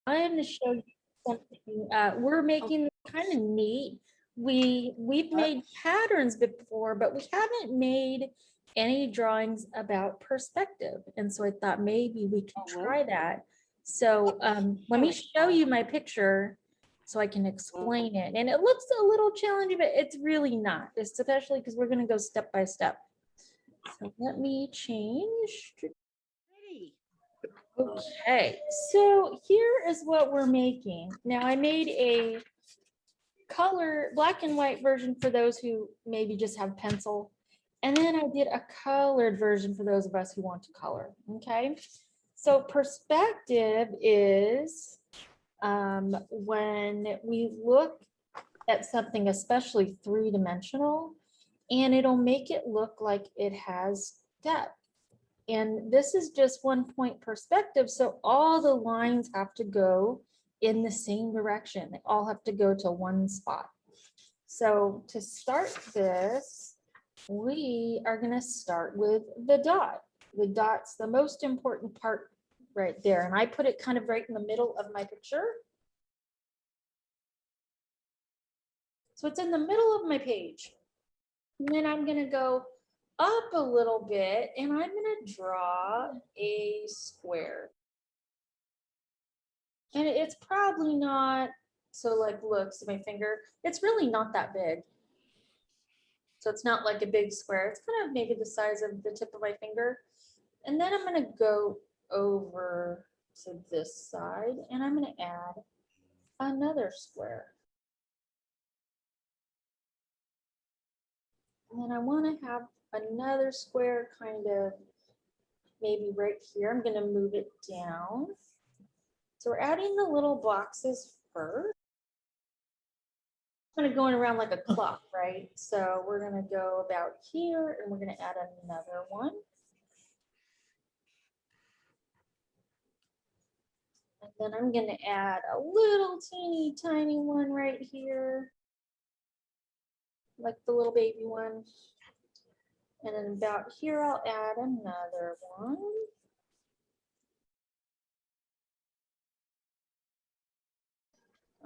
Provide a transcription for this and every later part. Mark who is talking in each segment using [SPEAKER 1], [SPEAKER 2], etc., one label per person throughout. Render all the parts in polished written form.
[SPEAKER 1] I am going to show you something. We're making kind of neat. We've made patterns before, but we haven't made any drawings about perspective. And so I thought maybe we could try that. So let me show you my picture so I can explain it. And it looks a little challenging, but it's really not, especially because we're going to go step by step. So let me change. Okay, so here is what we're making. Now I made a color black and white version for those who maybe just have pencil. And then I did a colored version for those of us who want to color. Okay, so perspective is when we look at something, especially three-dimensional, and it'll make it look like it has depth. And this is just 1 point perspective. So all the lines have to go in the same direction. They all have to go to one spot. So to start this, we are going to start with the dot. The dot's the most important part right there. And I put it kind of right in the middle of my picture. So it's in the middle of my page. And then I'm going to go up a little bit and I'm going to draw a square. And it's probably not, so like look, see my finger, it's really not that big. So it's not like a big square. It's kind of maybe the size of the tip of my finger. And then I'm going to go over to this side and I'm going to add another square. And then I want to have another square kind of maybe right here. I'm going to move it down. So we're adding the little boxes first. Kind of going around like a clock, right? So we're going to go about here and we're going to add another one. And then I'm going to add a little teeny tiny one right here, like the little baby one. And then about here, I'll add another one.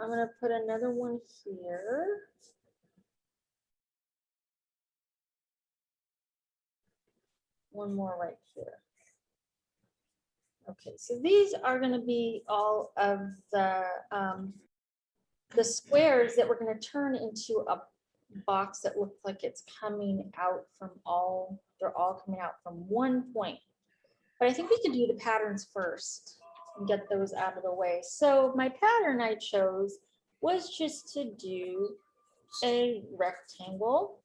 [SPEAKER 1] I'm going to put another one here. One more right here. Okay, so these are going to be all of the squares that we're going to turn into a box that looks like it's coming out from they're all coming out from 1 point. But I think we could do the patterns first and get those out of the way. So my pattern I chose was just to do a rectangle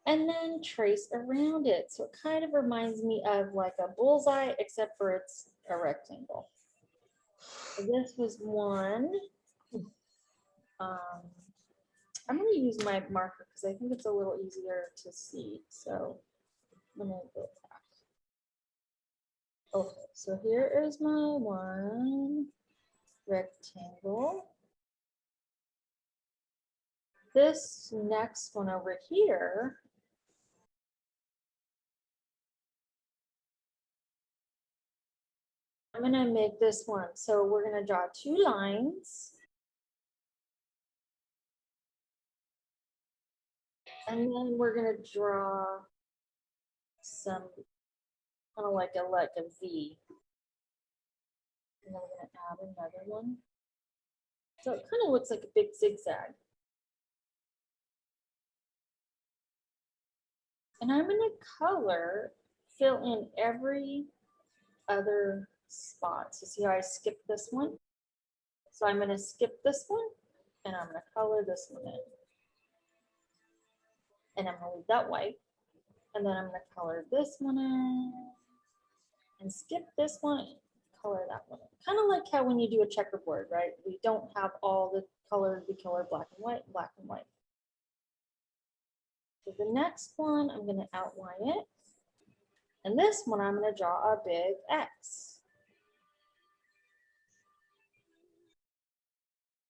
[SPEAKER 1] and then trace around it. So it kind of reminds me of like a bullseye, except for it's a rectangle. So this was one. I'm going to use my marker because I think it's a little easier to see. So I'm going to go back. Okay, so here is my one rectangle. This next one over here, I'm going to make this one. So we're going to draw 2 lines. And then we're going to draw some kind of like a V. And then we're going to add another one. So it kind of looks like a big zigzag. And I'm going to fill in every other spot. So see how I skipped this one? So I'm going to skip this one and I'm going to color this one in. And I'm going to leave that white. And then I'm going to color this one in and skip this one and color that one in. Kind of like how when you do a checkerboard, right? We don't have all the colors, we color black and white, black and white. So the next one, I'm going to outline it. And this one, I'm going to draw a big X.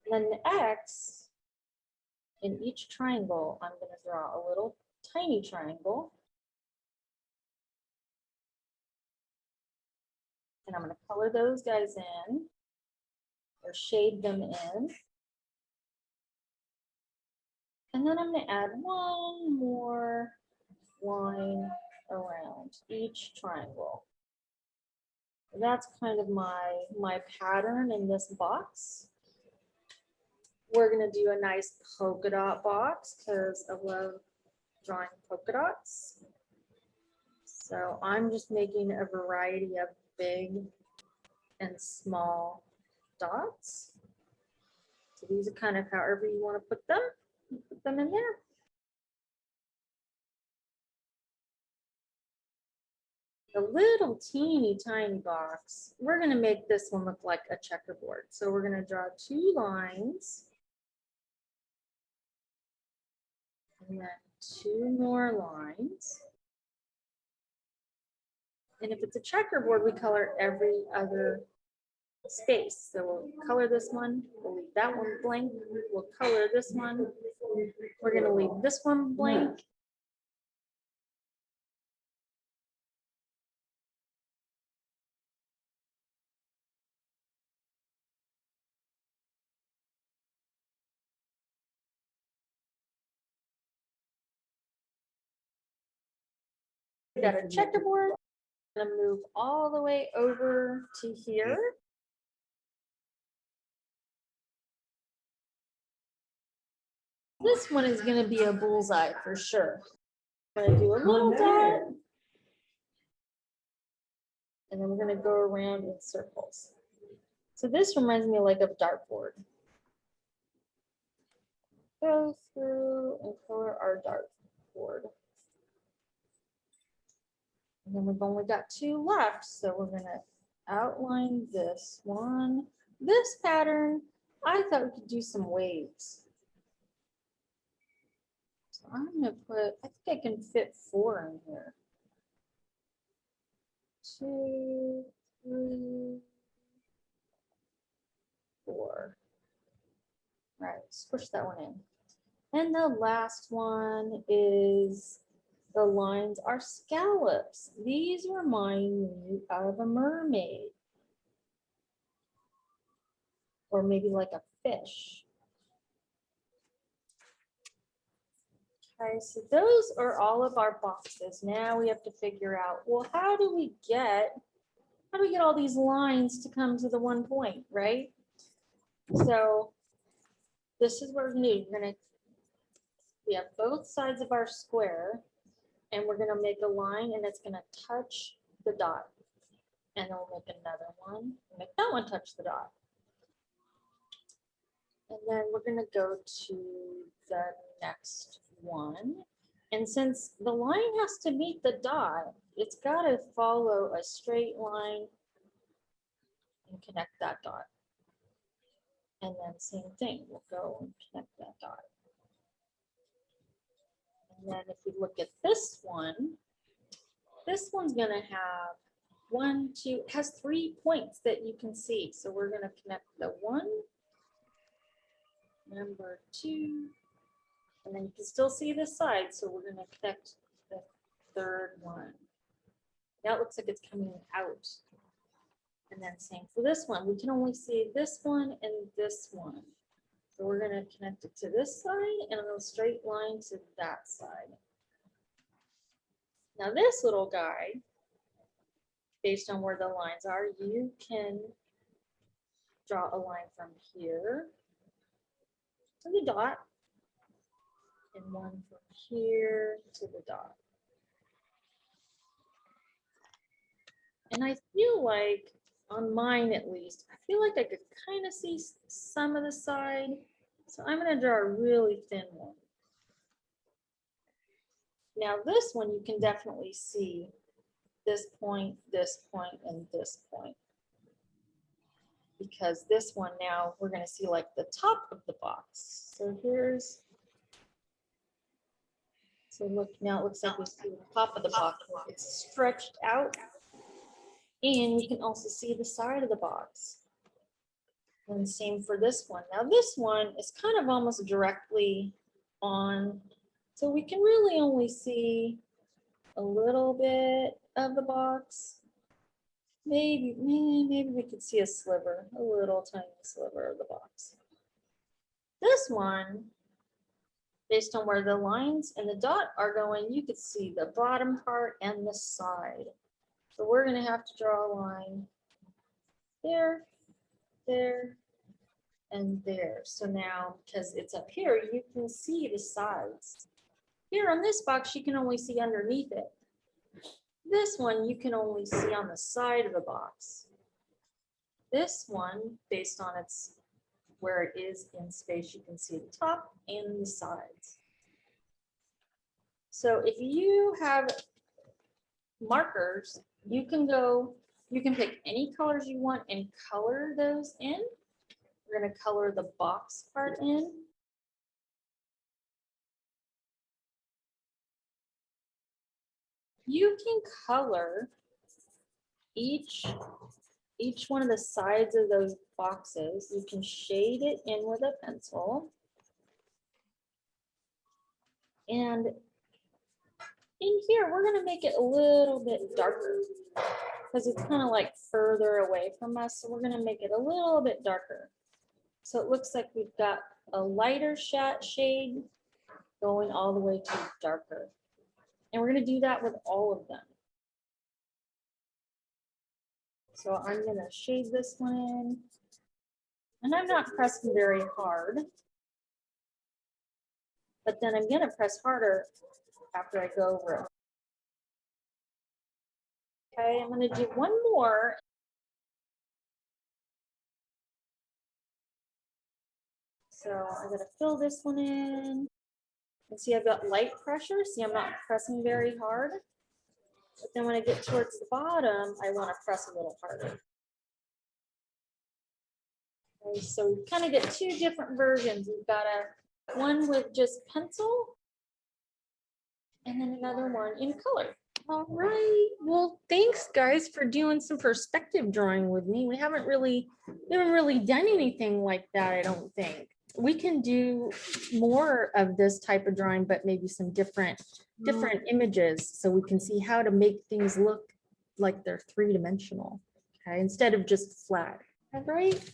[SPEAKER 1] And then the X, in each triangle, I'm going to draw a little tiny triangle. And I'm going to color those guys in. or shade them in. And then I'm going to add one more line around each triangle. That's kind of my pattern in this box. We're going to do a nice polka dot box because I love drawing polka dots. So I'm just making a variety of big and small dots. So these are kind of however you want to put them in there. A little teeny tiny box. We're going to make this one look like a checkerboard. So we're going to draw 2 lines. And then 2 more lines. And if it's a checkerboard, we color every other space. So we'll color this one, we'll leave that one blank, we'll color this one, we're going to leave this one blank. We got a checkerboard. I'm going to move all the way over to here. This one is going to be a bullseye for sure. I'm going to do a little dot. And then we're going to go around in circles. So this reminds me like of dartboard. Go through and color our dartboard. And then we've only got 2 left. So we're going to outline this one. This pattern, I thought we could do some waves. So I'm going to put, I think I can fit 4 in here. 2, 3, 4. All right, squish that one in. And the last one is the lines are scallops. These remind me of a mermaid. Or maybe like a fish. Okay, so those are all of our boxes. Now we have to figure out, well, how do we get all these lines to come to the one point, right? So this is what we're gonna do. We have both sides of our square, and we're gonna make a line, and it's gonna touch the dot. And then we'll make another one, make that one touch the dot. And then we're gonna go to the next one. And since the line has to meet the dot, it's gotta follow a straight line and connect that dot. And then same thing, we'll go and connect that dot. And then if we look at this one's gonna have 1, 2, it has 3 points that you can see. So we're gonna connect the 1, number 2, and then you can still see this side. So we're gonna connect the 3rd one. Now it looks like it's coming out. And then same for this one. We can only see this one and this one. So we're going to connect it to this side and a straight line to that side. Now this little guy, based on where the lines are, you can draw a line from here to the dot and one from here to the dot. And I feel like, on mine at least, I feel like I could kind of see some of the side. So I'm going to draw a really thin one. Now this one, you can definitely see this point, and this point. Because this one now, we're going to see like the top of the box. So look, now it looks like we see the top of the box. It's stretched out. And you can also see the side of the box. And same for this one. Now this one is kind of almost directly on, so we can really only see a little bit of the box. maybe we could see a sliver, a little tiny sliver of the box. This one, based on where the lines and the dot are going, you could see the bottom part and the side. So we're gonna have to draw a line there, there, and there. So now, because it's up here, you can see the sides. Here on this box, you can only see underneath it. This one, you can only see on the side of the box. This one, based on its where it is in space, you can see the top and the sides. So if you have markers, you can pick any colors you want and color those in. We're going to color the box part in. You can color each one of the sides of those boxes. You can shade it in with a pencil. And in here, we're going to make it a little bit darker because it's kind of like further away from us. So we're going to make it a little bit darker. So it looks like we've got a lighter shade going all the way to darker. And we're going to do that with all of them. So I'm going to shade this one in. And I'm not pressing very hard. But then I'm going to press harder after I go over it. Okay, I'm going to do one more. So I'm going to fill this one in. And see, I've got light pressure. See, I'm not pressing very hard. But then when I get towards the bottom, I want to press a little harder. Okay, so we kind of get two different versions. We've got one with just pencil and then another one in color. All right. Well, thanks guys for doing some perspective drawing with me. We haven't really done anything like that, I don't think. We can do more of this type of drawing, but maybe some different images so we can see how to make things look like they're three-dimensional, okay, instead of just flat. All right.